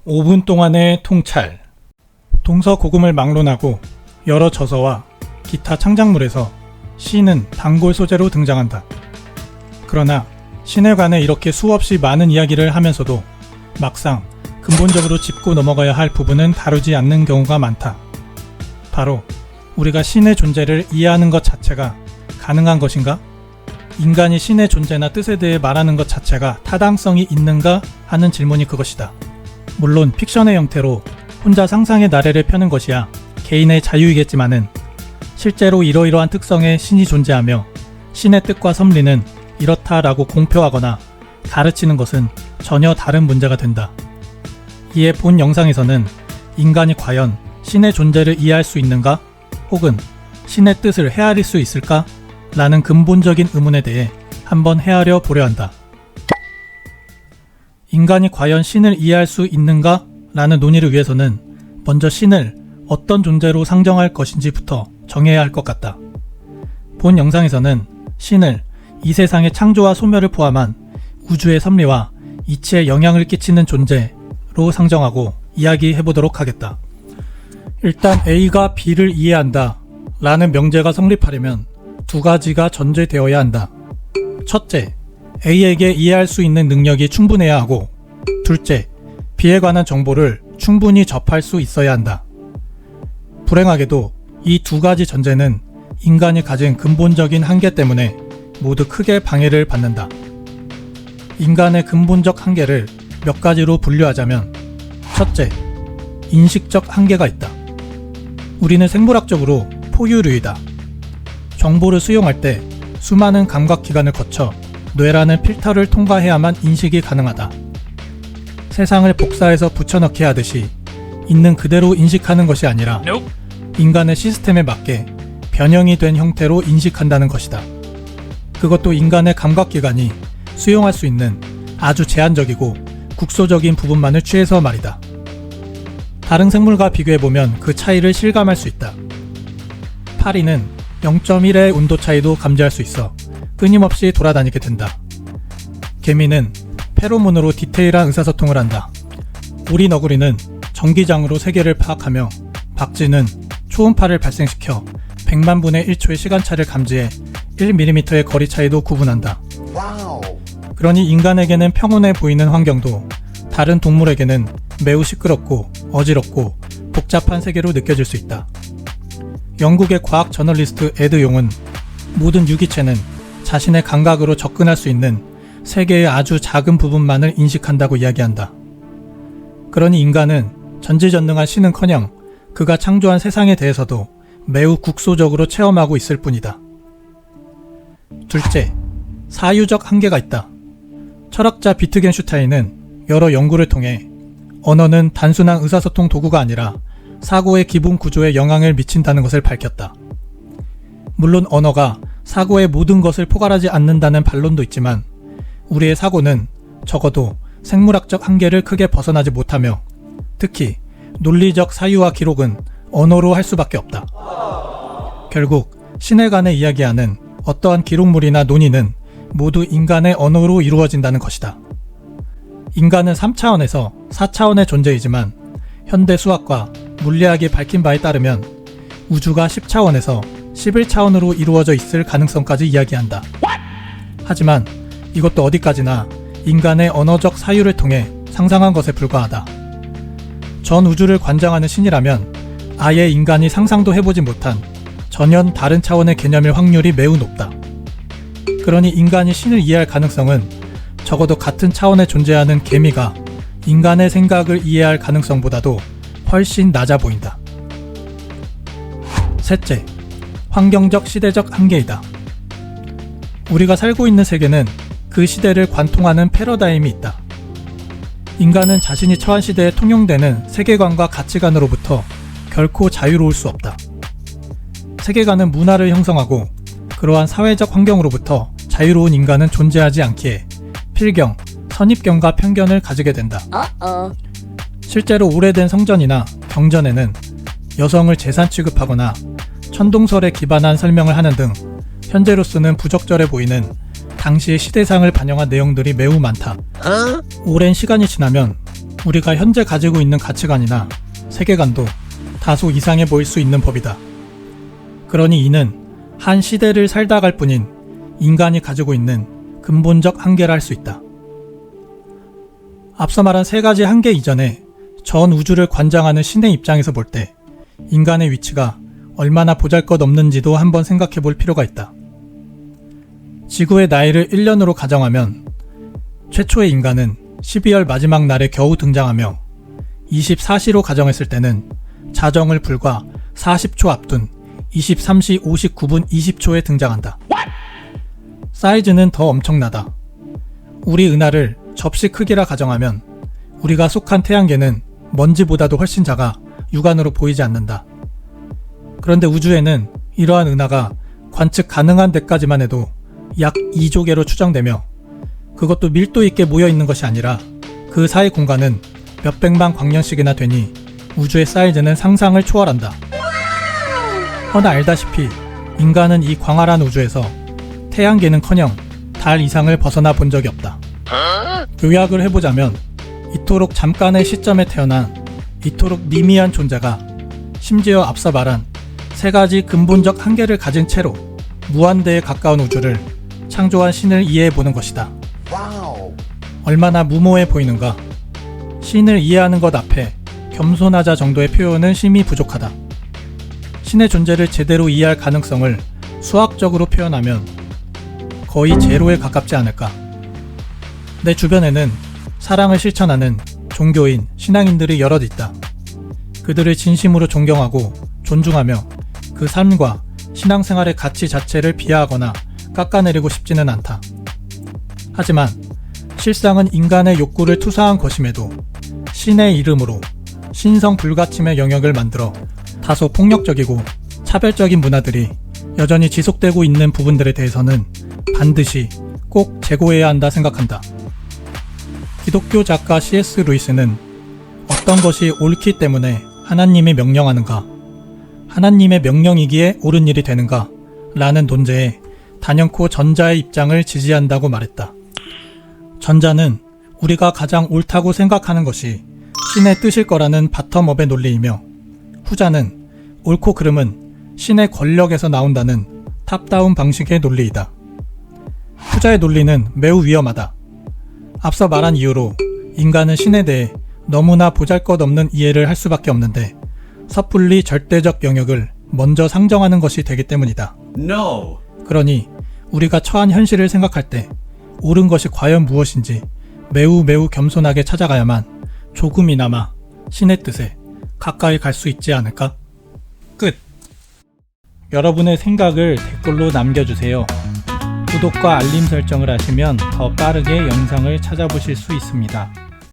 (5분) 동안의 통찰. 동서고금을 막론하고 여러 저서와 기타 창작물에서 시는 단골 소재로 등장한다. 그러나 신에 관해 이렇게 수없이 많은 이야기를 하면서도 막상 근본적으로 짚고 넘어가야 할 부분은 다루지 않는 경우가 많다. 바로 우리가 신의 존재를 이해하는 것 자체가 가능한 것인가? 인간이 신의 존재나 뜻에 대해 말하는 것 자체가 타당성이 있는가 하는 질문이 그것이다. 물론 픽션의 형태로 혼자 상상의 나래를 펴는 것이야 개인의 자유이겠지만은 실제로 이러이러한 특성의 신이 존재하며 신의 뜻과 섭리는 이렇다라고 공표하거나 가르치는 것은 전혀 다른 문제가 된다. 이에 본 영상에서는 인간이 과연 신의 존재를 이해할 수 있는가? 혹은 신의 뜻을 헤아릴 수 있을까? 라는 근본적인 의문에 대해 한번 헤아려 보려 한다. 인간이 과연 신을 이해할 수 있는가? 라는 논의를 위해서는 먼저 신을 어떤 존재로 상정할 것인지부터 정해야 할 것 같다. 본 영상에서는 신을 이 세상의 창조와 소멸을 포함한 우주의 섭리와 이치에 영향을 끼치는 존재로 상정하고 이야기해보도록 하겠다. 일단 A가 B를 이해한다 라는 명제가 성립하려면 두 가지가 전제되어야 한다. 첫째, A에게 이해할 수 있는 능력이 충분해야 하고, 둘째, B에 관한 정보를 충분히 접할 수 있어야 한다. 불행하게도 이 두 가지 전제는 인간이 가진 근본적인 한계 때문에 모두 크게 방해를 받는다. 인간의 근본적 한계를 몇 가지로 분류하자면, 첫째, 인식적 한계가 있다. 우리는 생물학적으로 포유류이다. 정보를 수용할 때 수많은 감각기관을 거쳐 뇌라는 필터를 통과해야만 인식이 가능하다. 세상을 복사해서 붙여넣기 하듯이 있는 그대로 인식하는 것이 아니라 인간의 시스템에 맞게 변형이 된 형태로 인식한다는 것이다. 그것도 인간의 감각기관이 수용할 수 있는 아주 제한적이고 국소적인 부분만을 취해서 말이다. 다른 생물과 비교해보면 그 차이를 실감할 수 있다. 파리는 0.1의 온도 차이도 감지할 수 있어 끊임없이 돌아다니게 된다. 개미는 페로몬으로 디테일한 의사소통을 한다. 오리 너구리는 전기장으로 세계를 파악하며 박쥐는 초음파를 발생시켜 100만 분의 1초의 시간차를 감지해 1mm의 거리 차이도 구분한다. 그러니 인간에게는 평온해 보이는 환경도 다른 동물에게는 매우 시끄럽고 어지럽고 복잡한 세계로 느껴질 수 있다. 영국의 과학 저널리스트 에드 용은 모든 유기체는 자신의 감각으로 접근할 수 있는 세계의 아주 작은 부분만을 인식한다고 이야기한다. 그러니 인간은 전지전능한 신은커녕 그가 창조한 세상에 대해서도 매우 국소적으로 체험하고 있을 뿐이다. 둘째, 사유적 한계가 있다. 철학자 비트겐슈타인은 여러 연구를 통해 언어는 단순한 의사소통 도구가 아니라 사고의 기본 구조에 영향을 미친다는 것을 밝혔다. 물론 언어가 사고의 모든 것을 포괄하지 않는다는 반론도 있지만 우리의 사고는 적어도 생물학적 한계를 크게 벗어나지 못하며 특히 논리적 사유와 기록은 언어로 할 수밖에 없다. 결국 신에 관해 이야기하는 어떠한 기록물이나 논의는 모두 인간의 언어로 이루어진다는 것이다. 인간은 3차원에서 4차원의 존재이지만 현대 수학과 물리학이 밝힌 바에 따르면 우주가 10차원에서 11차원으로 이루어져 있을 가능성까지 이야기한다. 하지만 이것도 어디까지나 인간의 언어적 사유를 통해 상상한 것에 불과하다. 전 우주를 관장하는 신이라면 아예 인간이 상상도 해보지 못한 전혀 다른 차원의 개념일 확률이 매우 높다. 그러니 인간이 신을 이해할 가능성은 적어도 같은 차원에 존재하는 개미가 인간의 생각을 이해할 가능성보다도 훨씬 낮아 보인다. 셋째, 환경적 시대적 한계이다. 우리가 살고 있는 세계는 그 시대를 관통하는 패러다임이 있다. 인간은 자신이 처한 시대에 통용되는 세계관과 가치관으로부터 결코 자유로울 수 없다. 세계관은 문화를 형성하고 그러한 사회적 환경으로부터 자유로운 인간은 존재하지 않기에 필경, 선입견과 편견을 가지게 된다. 실제로 오래된 성전이나 경전에는 여성을 재산 취급하거나 천동설에 기반한 설명을 하는 등 현재로서는 부적절해 보이는 당시의 시대상을 반영한 내용들이 매우 많다. 오랜 시간이 지나면 우리가 현재 가지고 있는 가치관이나 세계관도 다소 이상해 보일 수 있는 법이다. 그러니 이는 한 시대를 살다 갈 뿐인 인간이 가지고 있는 근본적 한계라 할 수 있다. 앞서 말한 세 가지 한계 이전에 전 우주를 관장하는 신의 입장에서 볼 때 인간의 위치가 얼마나 보잘것없는지도 한번 생각해 볼 필요가 있다. 지구의 나이를 1년으로 가정하면 최초의 인간은 12월 마지막 날에 겨우 등장하며 24시로 가정했을 때는 자정을 불과 40초 앞둔 23시 59분 20초에 등장한다. 사이즈는 더 엄청나다. 우리 은하를 접시 크기라 가정하면 우리가 속한 태양계는 먼지보다도 훨씬 작아 육안으로 보이지 않는다. 그런데 우주에는 이러한 은하가 관측 가능한 데까지만 해도 약 2조 개로 추정되며 그것도 밀도 있게 모여 있는 것이 아니라 그 사이 공간은 몇백만 광년씩이나 되니 우주의 사이즈는 상상을 초월한다. 허나 알다시피 인간은 이 광활한 우주에서 태양계는커녕 달 이상을 벗어나 본 적이 없다. 요약을 해보자면 이토록 잠깐의 시점에 태어난 이토록 미미한 존재가 심지어 앞서 말한 세 가지 근본적 한계를 가진 채로 무한대에 가까운 우주를 창조한 신을 이해해보는 것이다. 얼마나 무모해 보이는가. 신을 이해하는 것 앞에 겸손하자 정도의 표현은 심히 부족하다. 신의 존재를 제대로 이해할 가능성을 수학적으로 표현하면 거의 제로에 가깝지 않을까. 내 주변에는 사랑을 실천하는 종교인, 신앙인들이 여럿 있다. 그들을 진심으로 존경하고 존중하며 그 삶과 신앙생활의 가치 자체를 비하하거나 깎아내리고 싶지는 않다. 하지만 실상은 인간의 욕구를 투사한 것임에도 신의 이름으로 신성 불가침의 영역을 만들어 다소 폭력적이고 차별적인 문화들이 여전히 지속되고 있는 부분들에 대해서는 반드시 꼭 제고해야 한다 생각한다. 기독교 작가 C.S. 루이스는 어떤 것이 옳기 때문에 하나님이 명령하는가, 하나님의 명령이기에 옳은 일이 되는가 라는 논제에 단연코 전자의 입장을 지지한다고 말했다. 전자는 우리가 가장 옳다고 생각하는 것이 신의 뜻일 거라는 바텀업의 논리이며, 후자는 옳고 그름은 신의 권력에서 나온다는 탑다운 방식의 논리이다. 후자의 논리는 매우 위험하다. 앞서 말한 이유로 인간은 신에 대해 너무나 보잘것없는 이해를 할 수밖에 없는데 섣불리 절대적 영역을 먼저 상정하는 것이 되기 때문이다. No. 그러니 우리가 처한 현실을 생각할 때 옳은 것이 과연 무엇인지 매우 겸손하게 찾아가야만 조금이나마 신의 뜻에 가까이 갈 수 있지 않을까? 끝! 여러분의 생각을 댓글로 남겨주세요. 구독과 알림 설정을 하시면 더 빠르게 영상을 찾아보실 수 있습니다.